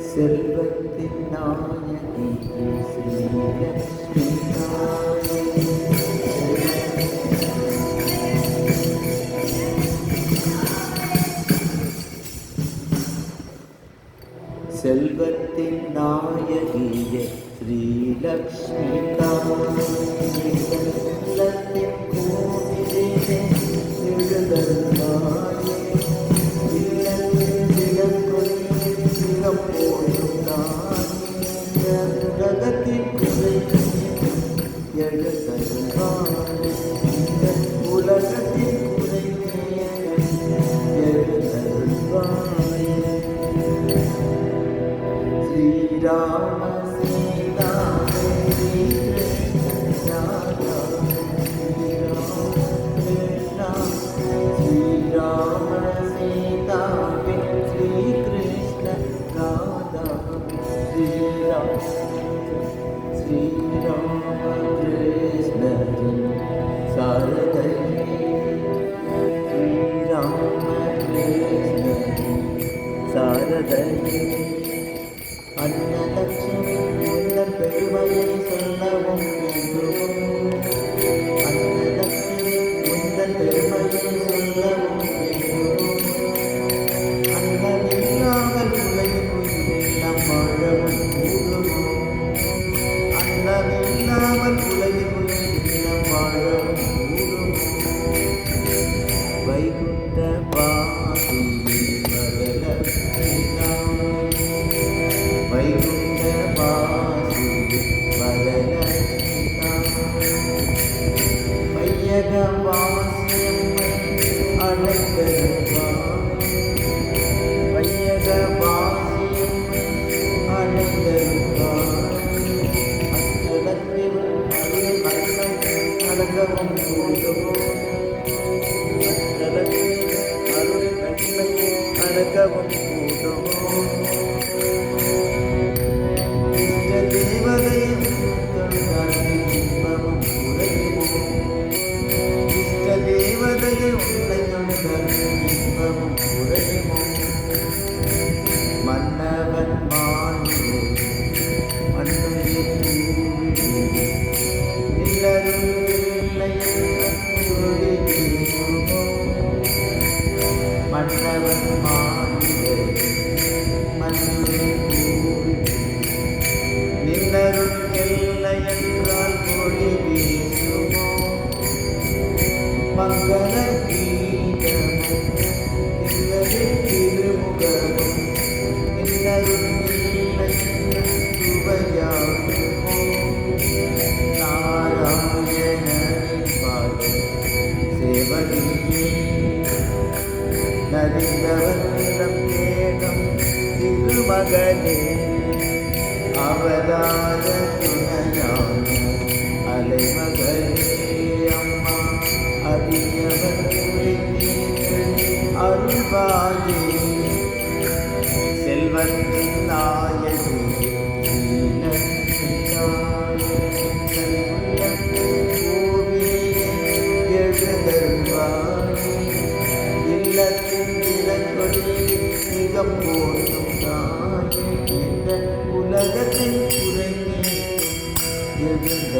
செல்வத்தின் நாயகி செல்வத்தின் நாயகியே ஸ்ரீலக்ஷ்மி தாயின் கோவிலே எழுதருளாயே இல்லத்தில் விளக்கொழியில் சிலம் போடும் தாயே உலகத்தின் குறை எழுதருளாயே உலகத்தின் குறை எழுதருளாயே Ram Sita Hari Krishna Krishna Sri Ram Sita Sri Krishna Radha Sri Ram Krishna Saradai Sri Ram Krishna Saradai Annalakshmi உந்தன் பெருமையை சொல்லவும் வேண்டுமோ அன்னலட்சுமி உந்தன் பெருமையை சொல்லவும் வேண்டுமோ அன்னமில்லாமல் உலகில் உயிரெல்லாம் வாழவும் கூடுமோ அன்னமில்லாமல் உலகில் உயிரெல்லாம் வாழவும் கூடுமோ வைகுண்ட வாசியே வரலட்சுமி வைகுண்ட வாசியே வரலட்சுமி வையக வாசியம்மை அடைந்தருள்வாய் வையக வாசியம்மை அடைந்தருள்வாய் அச்சலத்தில் அருள் அன்னம் அடங்கவும் கூடுமோ அச்சலத்தில் அருள் அன்னம் அடங்கவும் கூடுமோ மன்னவன் மாண்பு மண்ணுயிர் மன்னவன் மாண்பு மண்ணுயிர் நின்னருள் இல்லை என்றால் மொழி வீசுமோ மங்கள கீதமும் திருமுகமும் நின்னருள் இல்லை சுவையாகுமோ நாராயணனின் பாத சேவடியே நலிந்தவர்களிடம் தேடும் திருமகனே அவதார துணையான அலைமகளே அம்மா அடியவர் குறித்தீர்கள் அருள்வாயே செல்வத்தின் நாயகி கோவிலே எழுதருள்வாயே இல்லத்தின் விளக்கொழியில் மிக போற்றும் நாயே உலகத்தின் குறை எழுந்த